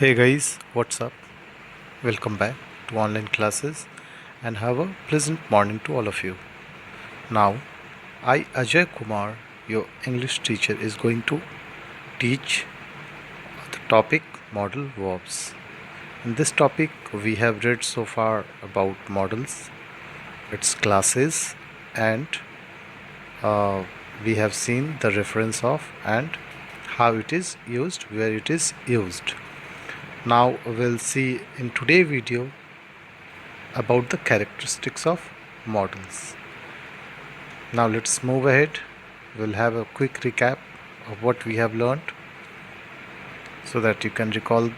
Hey guys, what's up? Welcome back to online classes and have a pleasant morning to all of you. Now, I Ajay Kumar, your English teacher, is going to teach the topic modal verbs. In this topic, we have read so far about modals, its classes, and uh, we have seen the reference of and how it is used, where it is used. Now we'll see in today's video about the characteristics of models. Now let's move ahead. We'll have a quick recap of what we have learned so that you can recall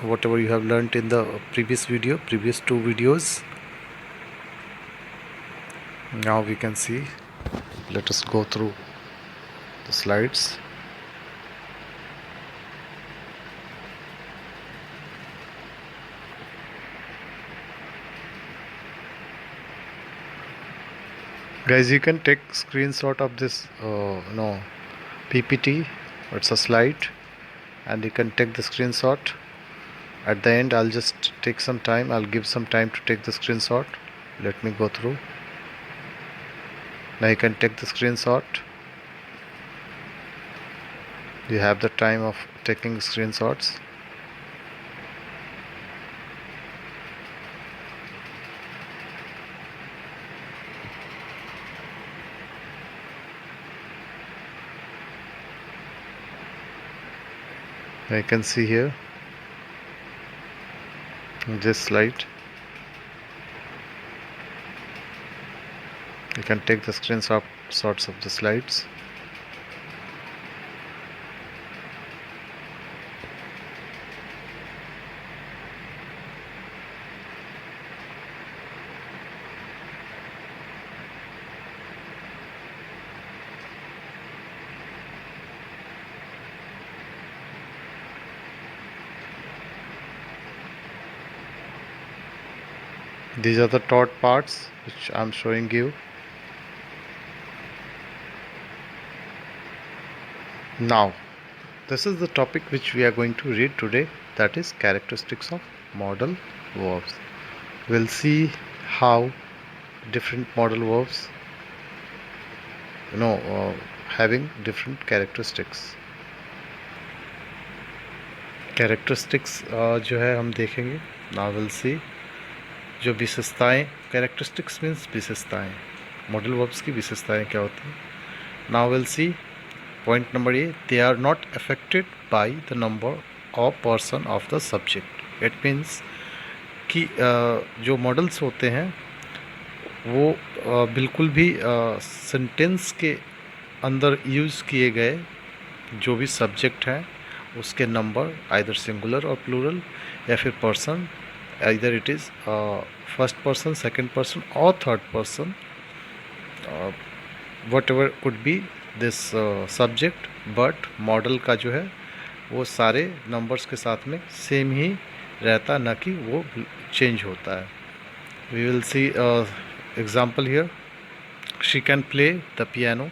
whatever you have learned in the previous two videos. Now we can see. Let us go through the slides. Guys, you can take screenshot of this PPT. It's a slide and you can take the screenshot. At the end I'll just take some time, I'll give some time to take the screenshot. Let me go through. Now you can take the screenshot. You have the time of taking screenshots. I can see here in this slide. You can take the screenshots of the slides. These are the taught parts which I am showing you. Now, this is the topic which we are going to read today, that is characteristics of modal verbs. We'll see how different modal verbs having different characteristics. Characteristics जो है हम देखेंगे. Now we'll see जो विशेषताएं, characteristics means विशेषताएं, modal verbs की विशेषताएं क्या होती हैं. Now will see point number A, they are not affected by the number of person of the subject. It means कि जो मॉडल्स होते हैं वो बिल्कुल भी सेंटेंस के अंदर यूज़ किए गए जो भी सब्जेक्ट हैं उसके नंबर आइदर सिंगुलर और प्लूरल या फिर person, either it is first person, second person or third person, whatever could be this subject, but model का जो है वो सारे numbers के साथ में सेम ही रहता, ना कि वो चेंज होता है. We will see example here. She can play the piano.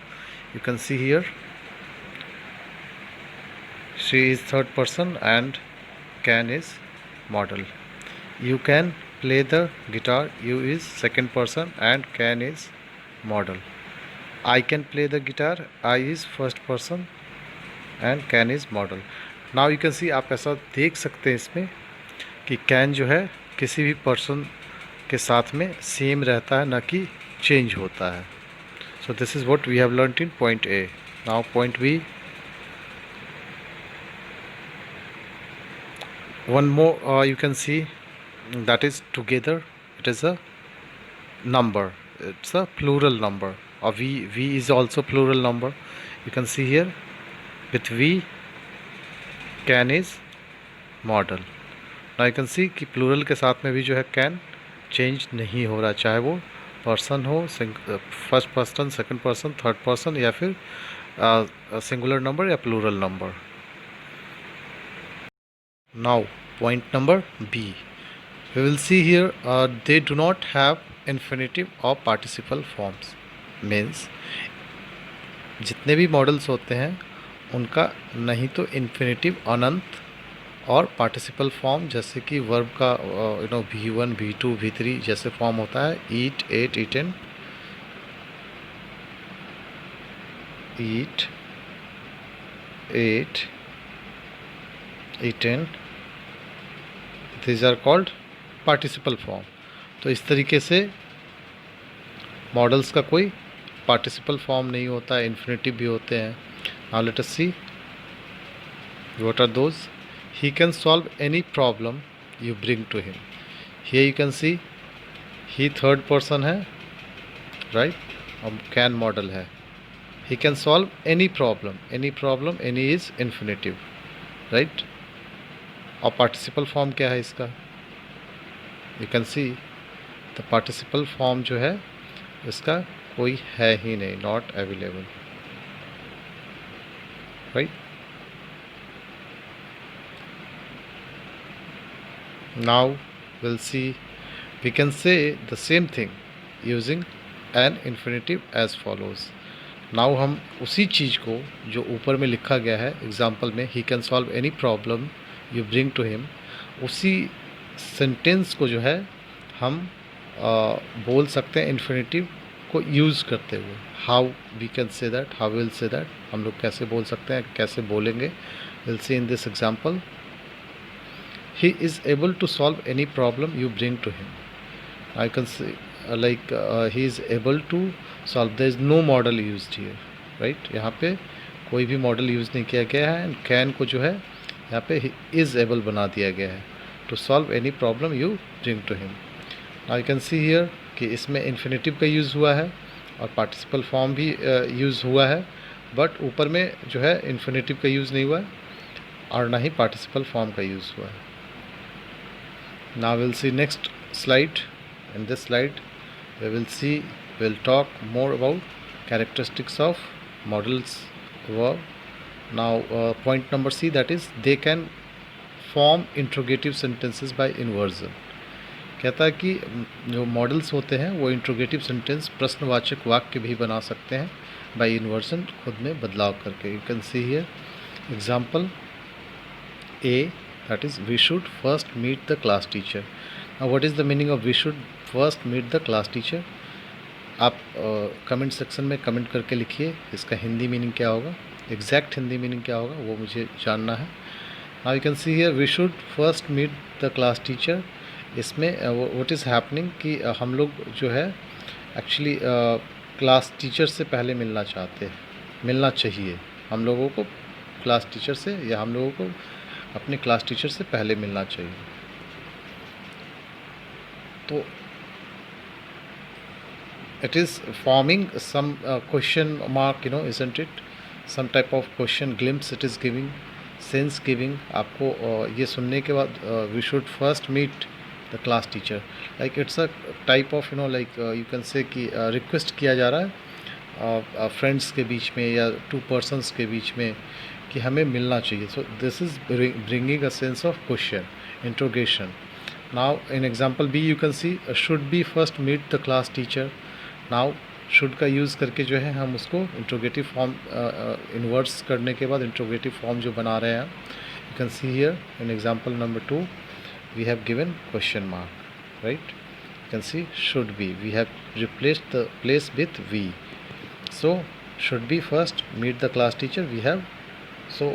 You can see here she is third person and can is model. You can play the guitar. You is second person and can is model. I can play the guitar. I is first person and can is model. Now you can see, आप ऐसा देख सकते हैं इसमें कि can जो है किसी भी person के साथ में सेम रहता है, ना कि चेंज होता है. So this is what we have learnt in point A. Now point B. One more you can see, that is together. It is a number, it's a plural number. Or v is also plural number. You can see here with v can is model. Now you can see कि plural के साथ में भी जो है can change नहीं हो रहा, चाहे वो पर्सन हो, first person, second person, third person या फिर सिंगुलर नंबर या plural number. Now point number B. We will see here they do not have infinitive or participle forms. Means जितने भी मॉडल्स होते हैं उनका नहीं तो इन्फिनेटिव अनंत और पार्टिसिपल फॉर्म जैसे कि वर्ब का V1 V2 V3 जैसे फॉर्म होता है, eat, ate, eaten, eat, ate, eaten, these are called participle form. तो इस तरीके से मॉडल्स का कोई पार्टिसिपल फॉर्म नहीं होता है, इन्फिनेटिव भी होते हैं. Now let us see what are those. He can solve any problem you bring to him. Here you can see he third person है, right, और can model है. He can solve any problem, any is infinitive, right. और participle form क्या है इसका, you can see the participle form जो है इसका कोई है ही नहीं, not available, right. Now will see we can say the same thing using an infinitive as follows. नाउ हम उसी चीज़ को जो ऊपर में लिखा गया है एग्जाम्पल में, he can solve any problem you bring to him, उसी सेंटेंस को जो है हम बोल सकते हैं इन्फिनेटिव को यूज़ करते हुए. How we can say that, how will say that, हम लोग कैसे बोल सकते हैं, कैसे बोलेंगे. Will see in this example, he is able to solve any problem you bring to him. I can say like he is able to solve, there is no modal used here, right. यहाँ पे कोई भी model use नहीं किया गया है. And can को जो है यहाँ पे इज़ एबल बना दिया गया है to solve any problem you bring to him. I can see here कि इसमें इन्फिनेटिव का यूज़ हुआ है और पार्टिसिपल फॉर्म भी यूज़ हुआ है, बट ऊपर में जो है इन्फिनेटिव का यूज़ नहीं हुआ है और ना ही पार्टिसिपल फॉर्म का यूज़ हुआ है. Now will see next slide. In this slide we'll talk more about characteristics of models verb. Now point number C, that is they can form interrogative sentences by inversion. कहता है कि जो models होते हैं वो interrogative sentence प्रश्नवाचक वाक्य भी बना सकते हैं बाय इन्वर्जन, खुद में बदलाव करके. You can see here example A, that is we should first meet the class teacher. Now what is the meaning of we should first meet the class teacher? आप कमेंट सेक्शन में comment करके लिखिए इसका Hindi meaning क्या होगा, exact Hindi meaning क्या होगा वो मुझे जानना है. Now you can see here we should first meet the class teacher. इसमें व्हाट इज़ हैपनिंग कि हम लोग जो है एक्चुअली क्लास टीचर से पहले मिलना चाहते हैं, मिलना चाहिए हम लोगों को क्लास टीचर से, या हम लोगों को अपने क्लास टीचर से पहले मिलना चाहिए. तो it is forming some question mark, isn't it, some type of question glimpse it is giving, sense giving. आपको ये सुनने के बाद we should first meet the class teacher, like it's a type of like you can say कि request किया जा रहा है फ्रेंड्स के बीच में या टू पर्सन्स के बीच में कि हमें मिलना चाहिए. So this is bringing a sense of question, interrogation. Now in example B you can see should be first meet the class teacher. Now should का यूज़ करके जो है हम उसको इंट्रोगेटिव फॉर्म इन्वर्स करने के बाद इंट्रोगेटिव फॉर्म जो बना रहे हैं. You can see here in example number 2 we have given question mark, right. You can see should be, we have replaced the place with we. So should be first meet the class teacher we have. So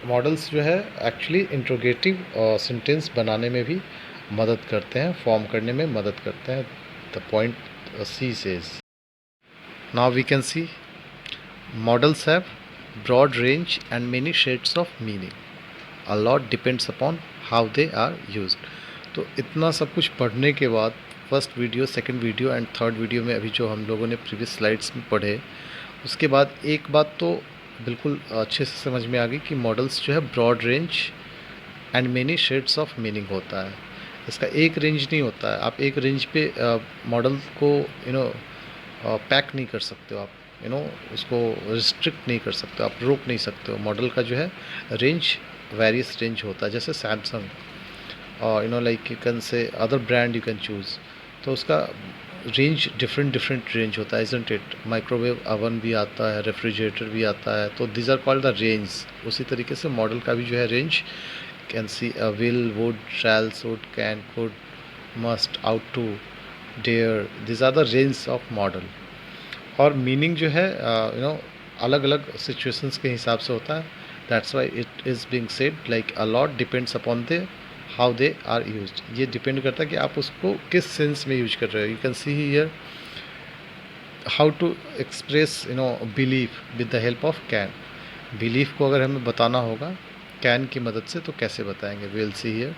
modals जो है actually interrogative sentence बनाने में भी मदद करते हैं, form करने में मदद करते हैं. The point C says. Now we can see models have broad range and many shades of meaning. A lot depends upon how they are used. तो इतना सब कुछ पढ़ने के बाद first video, second video and third video में अभी जो हम लोगों ने प्रीवियस स्लाइड्स में पढ़े, उसके बाद एक बात तो बिल्कुल अच्छे से समझ में आ गई कि मॉडल्स जो है broad range and many shades of meaning होता है. इसका एक रेंज नहीं होता है. आप एक रेंज पे मॉडल को पैक नहीं कर सकते हो, आप उसको रिस्ट्रिक्ट नहीं कर सकते हो, आप रोक नहीं सकते हो. मॉडल का जो है रेंज वेरियस रेंज होता है. जैसे सैमसंग और like you can say other brand you can choose, तो उसका रेंज डिफरेंट रेंज होता है, इजंट इट. माइक्रोवेव अवन भी आता है, रेफ्रिजरेटर भी आता है, तो these are called the range. उसी तरीके से मॉडल का भी जो है range can see will, would, shall, should, can, could, must, ought to, dare, this are the range of modal. और मीनिंग जो है अलग अलग सिचुएशंस के हिसाब से होता है। That's why it is being said like a lot depends upon the how they are used. ये डिपेंड करता है कि आप उसको किस सेंस में यूज कर रहे हो। You can see here how to express belief with the help of can. Belief को अगर हमें बताना होगा कैन की मदद से तो कैसे बताएंगे। Will see here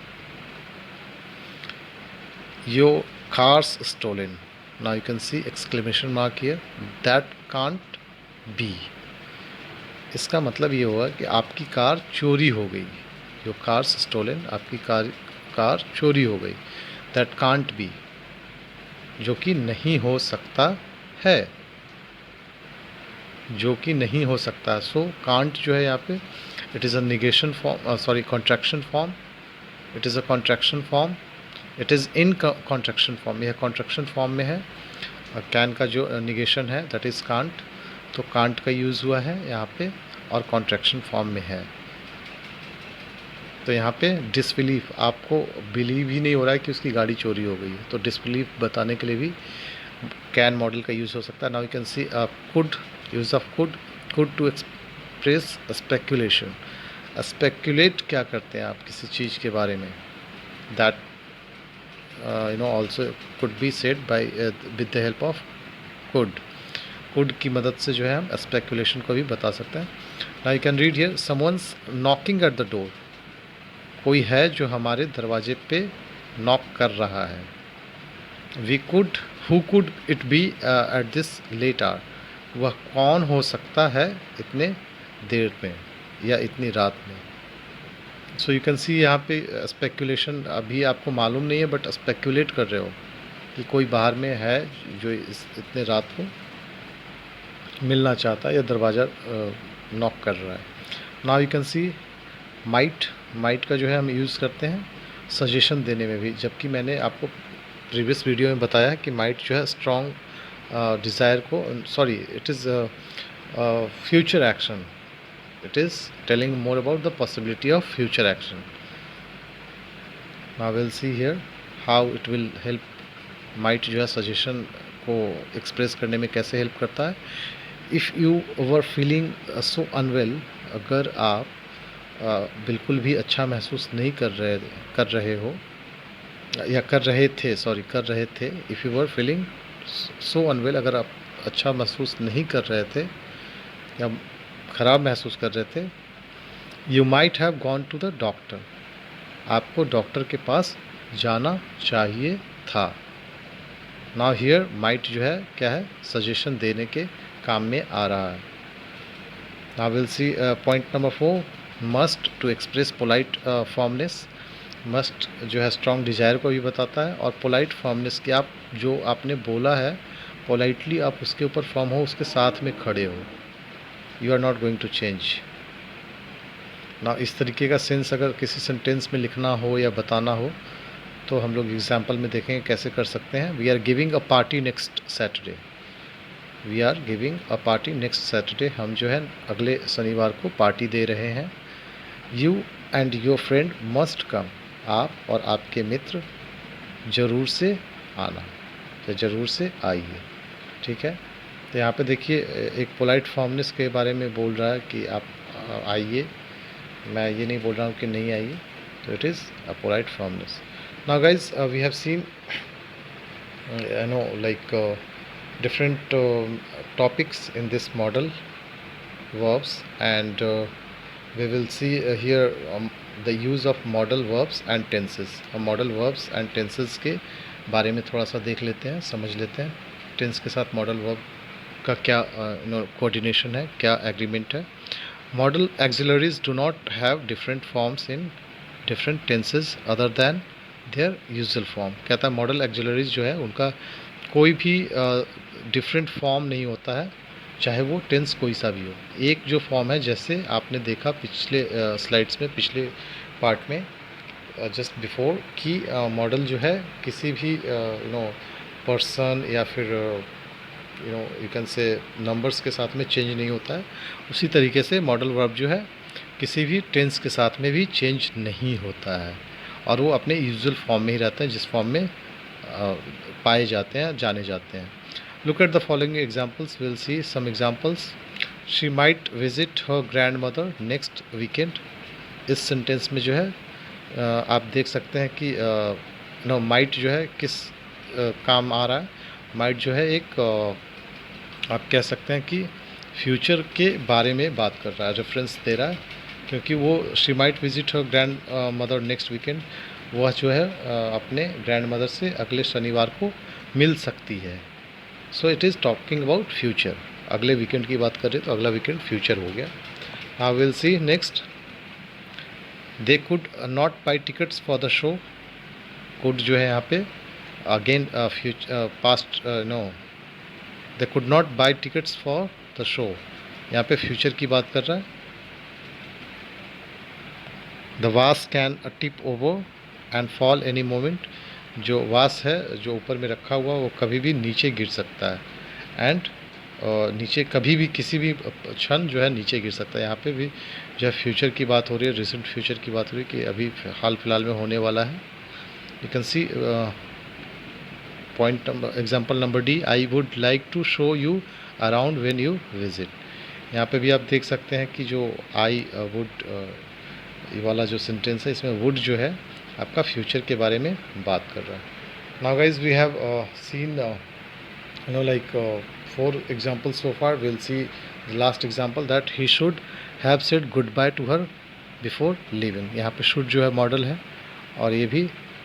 your car's stolen. Now you can see exclamation mark here, that can't be. इसका मतलब ये हुआ कि आपकी कार चोरी हो गई। योर कार्स स्टोलन, आपकी कार चोरी हो गई। दैट कांट बी, जो कि नहीं हो सकता है, जो कि नहीं हो सकता। सो कांट जो है यहाँ पे it is a negation form, sorry contraction form. It is a contraction form, it is in contraction form. यह कॉन्ट्रैक्शन फॉर्म में है। कैन का जो निगेशन है दैट इज़ कांट, तो कांट का यूज़ हुआ है यहाँ पे और कॉन्ट्रैक्शन फॉर्म में है। तो यहाँ पे डिसबिलीफ, आपको बिलीव ही नहीं हो रहा है कि उसकी गाड़ी चोरी हो गई है, तो डिसबिलीफ बताने के लिए भी कैन मॉडल का यूज़ हो सकता है। Now you can see could, use of could, could to express speculation. Speculate क्या करते हैं आप किसी चीज़ के बारे में, that also could be said by with the help of could. Could की मदद से जो है हम स्पेक्यूलेशन को भी बता सकते हैं। Now you can read here someone's knocking at the door. कोई है जो हमारे दरवाजे पे नॉक कर रहा है। We could, who could it be at this late hour. वह कौन हो सकता है इतने देर में या इतनी रात में। सो यू कैन सी यहाँ पे स्पेक्यूलेशन अभी आपको मालूम नहीं है बट स्पेक्यूलेट कर रहे हो कि कोई बाहर में है जो इतने रात को मिलना चाहता है या दरवाज़ा नॉक कर रहा है। Now you can C might. Might का जो है हम यूज़ करते हैं सजेशन देने में भी, जबकि मैंने आपको प्रीवियस वीडियो में बताया कि माइट जो है स्ट्रॉन्ग डिज़ायर को, sorry it is future action, it is telling more about the possibility of future action. Now will see here how it will help. Might जो है सजेशन को एक्सप्रेस करने में कैसे हेल्प करता है। If you were feeling so unwell, अगर आप बिल्कुल भी अच्छा महसूस नहीं कर रहे हो या कर रहे थे। If you were feeling so unwell, अगर आप अच्छा महसूस नहीं कर रहे थे या ख़राब महसूस कर रहे थे, you might have gone to the doctor. आपको डॉक्टर के पास जाना चाहिए था। नाउ हियर माइट जो है क्या है, सजेशन देने के काम में आ रहा है। Now will see point number 4, must to express polite formness. Must जो है स्ट्रॉन्ग डिज़ायर को भी बताता है, और पोलाइट फॉर्मनेस कि आप जो आपने बोला है पोलाइटली आप उसके ऊपर फॉर्म हो, उसके साथ में खड़े हो, you are not going to change. ना इस तरीके का सेंस अगर किसी सेंटेंस में लिखना हो या बताना हो तो हम लोग एग्जाम्पल में देखेंगे कैसे कर सकते हैं। We are giving a party next Saturday. We are giving a party next Saturday, हम जो है अगले शनिवार को पार्टी दे रहे हैं। You and your friend must come. आप और आपके मित्र ज़रूर से आना या ज़रूर से आइए। ठीक है, तो यहाँ पे देखिए एक पोलाइट फॉर्मनेस के बारे में बोल रहा है कि आप आइए, मैं ये नहीं बोल रहा हूँ कि नहीं आइए, तो it is a polite formness. Now guys we have seen different topics in this model verbs, and we will see here the use of modal verbs and tenses। हम modal verbs and tenses के बारे में थोड़ा सा देख लेते हैं, समझ लेते हैं। टेंस के साथ modal verb का क्या कोऑर्डिनेशन है, क्या एग्रीमेंट है। Modal auxiliaries do not have different forms in different tenses other than their usual form। कहता है मॉडल एक्सिलरीज जो है उनका कोई भी डिफरेंट फॉर्म नहीं होता है, चाहे वो टेंस कोई सा भी हो। एक जो फॉर्म है, जैसे आपने देखा पिछले स्लाइड्स में, पिछले पार्ट में जस्ट बिफोर, कि मॉडल जो है किसी भी पर्सन या फिर यू कैन से नंबर्स के साथ में चेंज नहीं होता है। उसी तरीके से मॉडल वर्ब जो है किसी भी टेंस के साथ में भी चेंज नहीं होता है और वो अपने यूजुअल फॉर्म में ही रहते हैं जिस फॉर्म में पाए जाते हैं, जाने जाते हैं। Look at the following examples, will see some examples. She might visit her grandmother next weekend. इस सेंटेंस में जो है आप देख सकते हैं कि नो माइट जो है किस काम आ रहा है। माइट जो है एक आप कह सकते हैं कि फ्यूचर के बारे में बात कर रहा है, रेफरेंस दे रहा है, क्योंकि वो she might visit her grandmother next weekend, वह जो है अपने ग्रैंड मदर से अगले शनिवार को मिल सकती है। So it is talking about future, अगले वीकेंड की बात कर रहे तो अगला वीकेंड फ्यूचर हो गया। Now will see next. They could not buy tickets for the show. Could जो है यहाँ पे again future past no, they could not buy tickets for the show, यहाँ पे फ्यूचर की बात कर रहा है। द वास can tip over and fall any moment. जो वास है जो ऊपर में रखा हुआ वो कभी भी नीचे गिर सकता है। एंड नीचे कभी भी किसी भी क्षण जो है नीचे गिर सकता है। यहाँ पे भी जो है फ्यूचर की बात हो रही है, रिसेंट फ्यूचर की बात हो रही है कि अभी हाल फिलहाल में होने वाला है। You can see point number example number D, I would like to show you around when you visit. यहाँ पे भी आप देख सकते हैं कि जो आई वुड ये वाला जो सेंटेंस है इसमें वुड जो है आपका फ्यूचर के बारे में बात कर रहा है। Now guys we have seen you know like 4 examples so far. We'll see the last example that he should have said goodbye to her before leaving. यहाँ पे should जो है मॉडल है और ये भी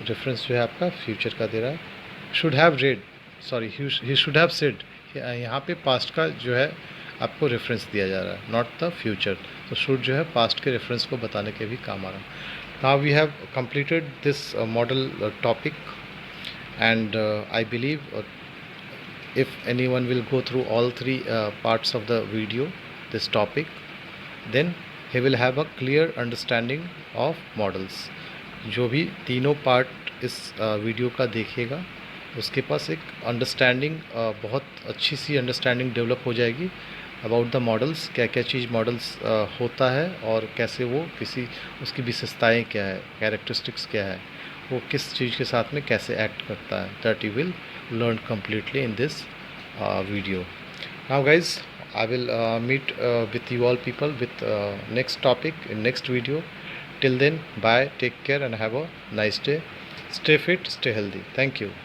रेफरेंस जो है आपका फ्यूचर का दे रहा है। should have read, sorry, he should have said, यहाँ पे पास्ट का जो है आपको रेफरेंस दिया जा रहा है, नॉट द फ्यूचर। तो should जो है पास्ट के रेफरेंस को बताने के भी काम आ रहा है। Now we have completed this model topic and I believe if anyone will go through all 3 parts of the video, this topic, then he will have a clear understanding of models. जो भी तीनों part इस video का देखेगा उसके पास एक understanding बहुत अच्छी सी अंडरस्टैंडिंग डेवलप हो जाएगी अबाउट द मॉडल्स, क्या क्या चीज़ मॉडल्स होता है और कैसे वो किसी उसकी विशेषताएँ क्या है, कैरेक्टरिस्टिक्स क्या है, वो किस चीज़ के साथ में कैसे एक्ट करता है। That you will learn completely in this video. Now guys, I will meet with you all people with next topic in next video. Till then, bye, take care and have a nice day. Stay fit, stay healthy. Thank you.